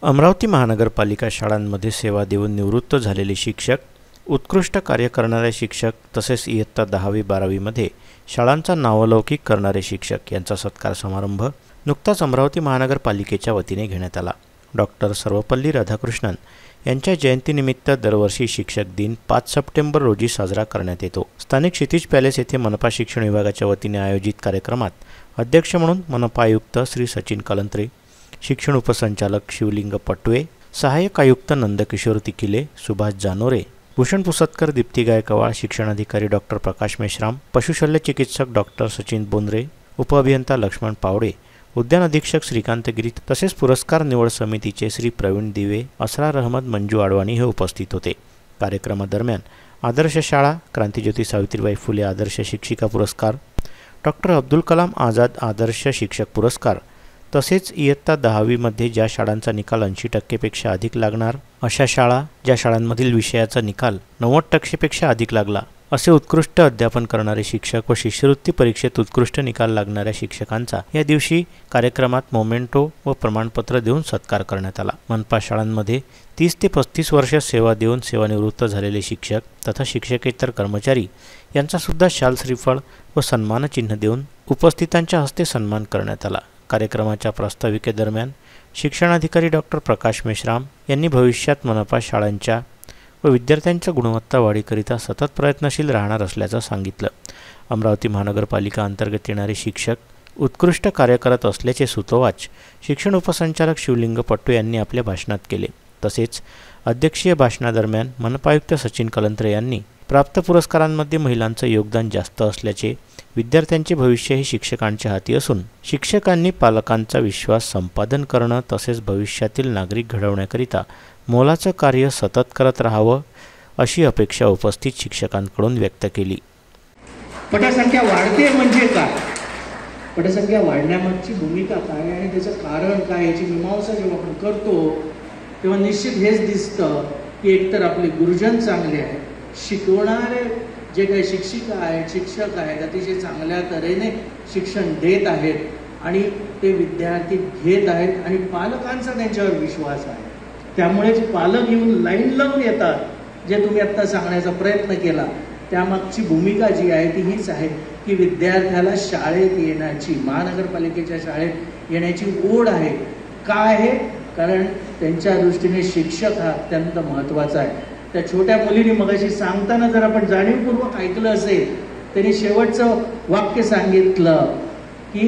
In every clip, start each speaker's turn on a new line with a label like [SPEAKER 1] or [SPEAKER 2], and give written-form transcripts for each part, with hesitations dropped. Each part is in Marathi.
[SPEAKER 1] अमरावती महानगरपालिका शाळांमध्ये सेवा देऊन निवृत्त झालेले शिक्षक, उत्कृष्ट कार्य करणारे शिक्षक तसेच इयत्ता 10वी-12वीमध्ये शाळांचा नावलौकिक करणारे शिक्षक यांचा सत्कार समारंभ नुकताच अमरावती महानगरपालिकेच्या वतीने घेण्यात आला। डॉक्टर सर्वपल्ली राधाकृष्णन यांच्या जयंतीनिमित्त दरवर्षी शिक्षक दिन 5 सप्टेंबर रोजी साजरा करण्यात येतो। स्थानिक क्षितिज पॅलेस येथे मनपा शिक्षण विभागाच्या वतीने आयोजित कार्यक्रमात अध्यक्ष म्हणून मनपा आयुक्त श्री सचिन कलंत्रे, शिक्षण उपसंचालक शिवलिंग पटवे, सहाय्यक आयुक्त नंदकिशोर तिकिले, सुभाष जानोरे, भूषण पुसतकर, दीप्ती गायकवाड, शिक्षणाधिकारी डॉक्टर प्रकाश मेश्राम, पशुशल्य चिकित्सक डॉक्टर सचिन बोंद्रे, उपअभियंता लक्ष्मण पावडे, उद्यान अधीक्षक श्रीकांत गिरी तसेच पुरस्कार निवड समितीचे श्री प्रवीण दिवे, असरार अहमद, मंजू आडवाणी हे उपस्थित होते। कार्यक्रमादरम्यान आदर्श शाळा, क्रांतिज्योती सावित्रीबाई फुले आदर्श शिक्षिका पुरस्कार, डॉक्टर अब्दुल कलाम आझाद आदर्श शिक्षक पुरस्कार तसेच इयत्ता 10वीमध्ये ज्या शाळांचा निकाल 80% अधिक लागणार अशा शाळा, ज्या शाळांमधील विषयाचा निकाल 90% अधिक लागला असे उत्कृष्ट अध्यापन करणारे शिक्षक व शिष्यवृत्ती परीक्षेत उत्कृष्ट निकाल लागणाऱ्या शिक्षकांचा या दिवशी कार्यक्रमात मोमेंटो व प्रमाणपत्र देऊन सत्कार करण्यात आला। मनपा शाळांमध्ये 30 ते 35 वर्ष सेवा देऊन सेवानिवृत्त झालेले शिक्षक तथा शिक्षकेतर कर्मचारी यांचा सुद्धा शाल श्रीफळ व सन्मानचिन्ह देऊन उपस्थितांच्या हस्ते सन्मान करण्यात आला। कार्यक्रमाच्या प्रास्ताविकेदरम्यान शिक्षणाधिकारी डॉक्टर प्रकाश मेश्राम यांनी भविष्यात मनपा शाळांच्या व विद्यार्थ्यांच्या गुणवत्ता वाढीकरिता सतत प्रयत्नशील राहणार असल्याचं सांगितलं। अमरावती महानगरपालिका अंतर्गत येणारे शिक्षक उत्कृष्ट कार्य करत असल्याचे सुतोवाच शिक्षण उपसंचालक शिवलिंग पट्टू यांनी आपल्या भाषणात केले। तसेच अध्यक्षीय भाषणादरम्यान मनपायुक्त सचिन कलंत्रे यांनी प्राप्त पुरस्कारांमध्ये महिलांचं योगदान जास्त असल्याचे, विद्यार्थ्यांचे भविष्य हे शिक्षकांच्या हाती असून शिक्षकांनी पालकांचा विश्वास संपादन करणं तसेच भविष्यातील नागरिक घडवण्याकरिता मोलाचं कार्य सतत करत राहावं अशी अपेक्षा उपस्थित शिक्षकांकडून व्यक्त केली।
[SPEAKER 2] पटसंख्या वाढते म्हणजे काय, पटसंख्या वाढण्यामागची भूमिका काय आणि त्याचं कारण काय याची मीमांसा जेव्हा आपण करतो तेव्हा निश्चित हेच दिसतं की एकतर आपले गुरुजन चांगले आहेत, शिकवणारे जे काही शिक्षिका आहेत, शिक्षक आहेत, अतिशय चांगल्या तऱ्हेने शिक्षण देत आहेत आणि ते विद्यार्थी घेत आहेत आणि पालकांचा त्यांच्यावर विश्वास आहे। त्यामुळे जे पालक येऊन लाईन लावून येतात, जे तुम्ही आत्ता सांगण्याचा प्रयत्न केला त्यामागची भूमिका जी आहे ती हीच आहे की विद्यार्थ्याला शाळेत येण्याची, महानगरपालिकेच्या शाळेत येण्याची ओढ आहे। काय आहे? कारण त्यांच्या दृष्टीने शिक्षक हा अत्यंत महत्त्वाचा आहे। त्या छोट्या मुलीने मगाशी सांगताना जर आपण जाणीवपूर्वक ऐकलं असेल, त्यांनी शेवटचं वाक्य सांगितलं की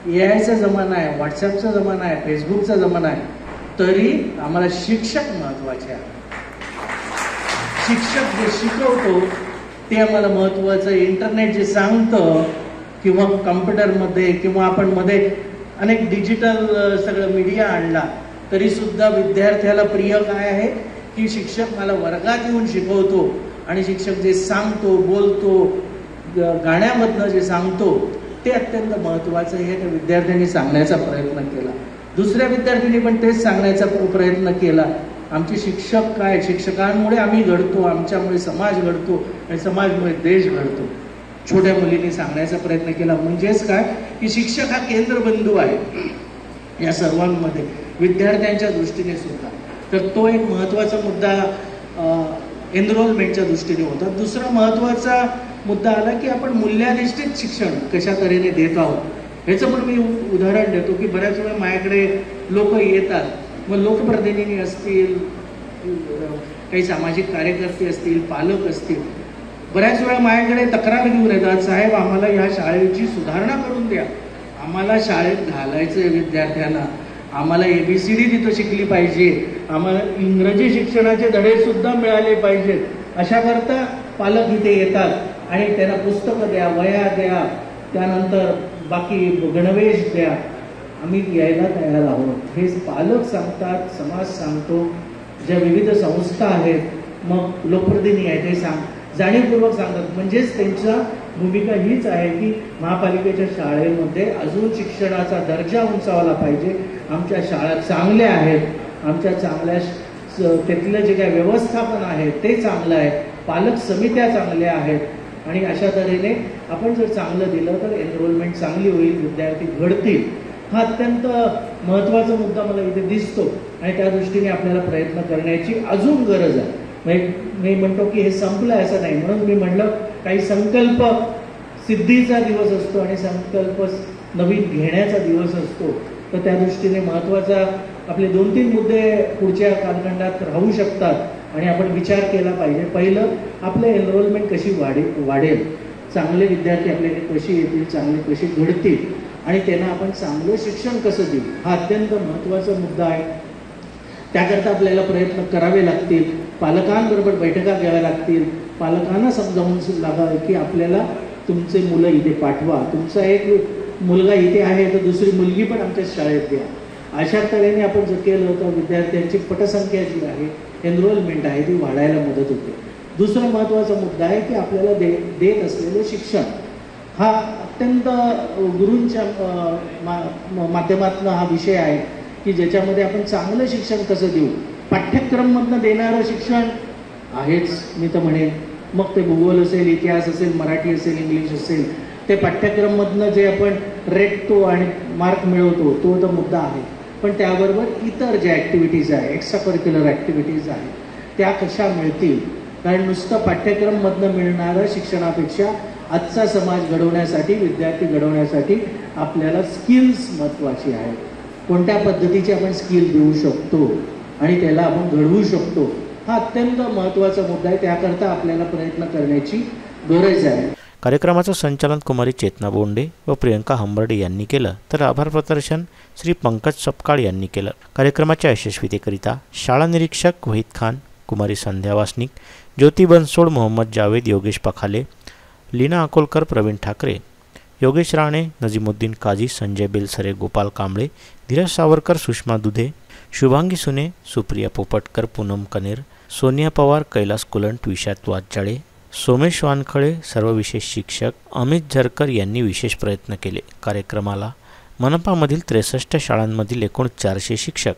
[SPEAKER 2] यायचा जमाना आहे, व्हॉट्सॲपचा जमाना आहे, फेसबुकचा जमाना आहे, तरी आम्हाला शिक्षक महत्त्वाचे आहे। शिक्षक जे शिकवतो ते आम्हाला महत्त्वाचं, इंटरनेट जे सांगतं किंवा कम्प्युटरमध्ये किंवा आपण मध्ये अनेक डिजिटल सगळं मीडिया आणला तरी सुद्धा विद्यार्थ्याला प्रिय काय आहे की शिक्षक मला वर्गात येऊन शिकवतो आणि शिक्षक जे सांगतो, बोलतो, गाण्यामधनं जे सांगतो ते अत्यंत महत्त्वाचं आहे। त्या विद्यार्थ्यांनी सांगण्याचा प्रयत्न केला, दुसऱ्या विद्यार्थ्यांनी पण तेच सांगण्याचा प्रयत्न केला। आमचे शिक्षक काय, शिक्षकांमुळे आम्ही घडतो, आमच्यामुळे समाज घडतो आणि समाजमुळे देश घडतो। छोट्या मुलींनी सांगण्याचा प्रयत्न केला म्हणजेच काय की शिक्षक हा केंद्रबिंदू आहे या सर्वांमध्ये, विद्यार्थ्यांच्या दृष्टीने सुद्धा। तर तो एक महत्त्वाचा मुद्दा एनरोलमेंटच्या दृष्टीने होता। दुसरा महत्त्वाचा मुद्दा आला की आपण मूल्याधिष्ठित शिक्षण कशा तऱ्हेने देत आहोत ह्याचं पण मी उदाहरण देतो की बऱ्याच वेळा माझ्याकडे लोक येतात, मग लोकप्रतिनिधी असतील, काही सामाजिक कार्यकर्ते असतील, पालक असतील, बऱ्याच वेळा माझ्याकडे तक्रार घेऊन येतात, साहेब आम्हाला या शाळेची सुधारणा करून द्या, आम्हाला शाळेत घालायचं आहे विद्यार्थ्यांना, आम्हाला ABCD तिथं शिकली पाहिजे, आम्हाला इंग्रजी शिक्षणाचे धडे सुद्धा मिळाले पाहिजेत, अशा करता पालक इथे येतात आणि त्यांना पुस्तकं द्या, वह्या द्या, त्यानंतर बाकी गणवेश द्या, आम्ही यायला तयार आहोत। हे पालक सांगतात, समाज सांगतो, ज्या विविध संस्था आहेत, मग लोकप्रतिनिधी आहेत ते जाणीवपूर्वक सांगतात। म्हणजेच त्यांच्या भूमिका हीच आहे की महापालिकेच्या शाळेमध्ये अजून शिक्षणाचा दर्जा उंचावला पाहिजे, आमच्या शाळा चांगल्या आहेत, आमच्या चांगल्या तिथलं जे काही व्यवस्थापन आहे ते चांगलं आहे, पालक समित्या चांगल्या आहेत आणि अशा तऱ्हेने आपण जर चांगलं दिलं तर एनरोलमेंट चांगली होईल, विद्यार्थी घडतील हा अत्यंत महत्त्वाचा मुद्दा मला इथे दिसतो आणि त्या दृष्टीने आपल्याला प्रयत्न करण्याची अजून गरज आहे. मी म्हणतो की हे संपलं असं नाही, म्हणून मी म्हणलं काही संकल्प सिद्धीचा दिवस असतो आणि संकल्प नवीन घेण्याचा दिवस असतो. तर त्या दृष्टीने महत्त्वाचा आपले 2-3 मुद्दे पुढच्या कालखंडात राहू शकतात आणि आपण विचार केला पाहिजे. पहिलं, आपलं एनरोलमेंट कशी वाढेल, चांगले विद्यार्थी आपल्याकडे कशी येतील, चांगले कशी घडतील आणि त्यांना आपण चांगलं शिक्षण कसं देऊ, हा अत्यंत महत्त्वाचा मुद्दा आहे. त्याकरता आपल्याला प्रयत्न करावे लागतील, पालकांबरोबर बैठका घ्याव्या लागतील, पालकांना समजावून लागावे की आपल्याला तुमचे मुलं इथे पाठवा, तुमचा एक मुलगा इथे आहे तर दुसरी मुलगी पण आमच्या शाळेत द्या. अशा तऱ्हेने आपण जर केलं तर विद्यार्थ्यांची पटसंख्या जी आहे, एनरोलमेंट आहे, ती वाढायला मदत होते. दुसरा महत्त्वाचा मुद्दा आहे की आपल्याला देत असलेले शिक्षण हा अत्यंत गुरूंच्या माध्यमातून हा विषय आहे की ज्याच्यामध्ये आपण चांगलं शिक्षण कसं देऊ. पाठ्यक्रममधनं देणारं शिक्षण आहेच मी तर म्हणेन, मग ते भूगोल असेल, इतिहास असेल, मराठी असेल, इंग्लिश असेल, ते पाठ्यक्रममधनं जे आपण रेटतो आणि मार्क मिळवतो तो तर मुद्दा आहे. पण त्याबरोबर इतर ज्या ॲक्टिव्हिटीज आहे, एक्स्ट्रा करिक्युलर ॲक्टिव्हिटीज आहेत, त्या कशा मिळतील. कारण नुसतं पाठ्यक्रममधनं मिळणाऱ्या शिक्षणापेक्षा आजचा समाज घडवण्यासाठी, विद्यार्थी घडवण्यासाठी आपल्याला स्किल्स महत्त्वाची आहे. कोणत्या पद्धतीचे आपण स्किल देऊ शकतो आणि त्याला आपण घडवू शकतो, हा अत्यंत महत्त्वाचा मुद्दा आहे. त्याकरता आपल्याला प्रयत्न करण्याची गरज आहे.
[SPEAKER 1] कार्यक्रमाचं संचालन कुमारी चेतना बोंडे व प्रियंका हंबर्डे यांनी केलं, तर आभार प्रदर्शन श्री पंकज सपकाळ यांनी केलं. कार्यक्रमाच्या यशस्वीतेकरिता शाळा निरीक्षक वहीद खान, कुमारी संध्या वासनिक, ज्योती बनसोड, मोहम्मद जावेद, योगेश पखाले, लीना अकोलकर, प्रवीण ठाकरे, योगेश राणे, नजीमुद्दीन काझी, संजय बेलसरे, गोपाल कांबळे, धीरज सावरकर, सुषमा दुधे, शुभांगी सुने, सुप्रिया पोपटकर, पूनम कनेर, सोनिया पवार, कैलास कुलंट, विशात वाचाळे, सोमेश वानखळे, सर्व विशेष शिक्षक, अमित झरकर यांनी विशेष प्रयत्न केले. कार्यक्रमाला मनपामधील 63 शाळांमधील एकूण 400 शिक्षक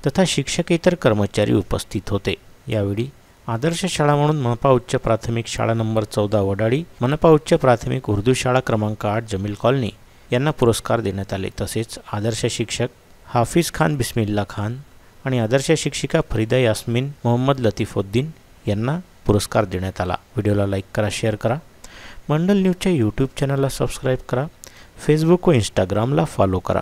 [SPEAKER 1] तथा शिक्षकेतर कर्मचारी उपस्थित होते. यावेळी आदर्श शाळा म्हणून मनपा उच्च प्राथमिक शाळा नंबर 14 वडाळी, मनपा उच्च प्राथमिक उर्दू शाळा क्रमांक 8 जमील कॉलनी यांना पुरस्कार देण्यात आले. तसेच आदर्श शिक्षक हाफिज खान बिस्मिल्ला खान आणि आदर्श शिक्षिका फरीदा यास्मिन मोहम्मद लतीफुद्दीन यांना पुरस्कार देण्यात आला. व्हिडिओला लाईक करा, शेअर करा. मंडल न्यूजच्या यूट्यूब चॅनलला सबस्क्राईब करा. फेसबुक व इंस्टाग्रामला फॉलो करा.